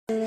Baju.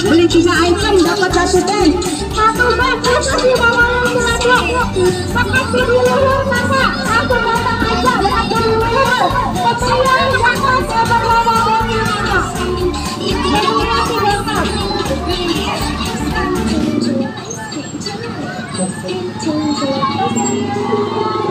Beli 3 item dapat 1 band. 1 band itu di bawah yang makasih dulu kakak. Aku datang aja lihat dulu. Percaya jangan seberapa-berapa kakak. Terima kasih kakak.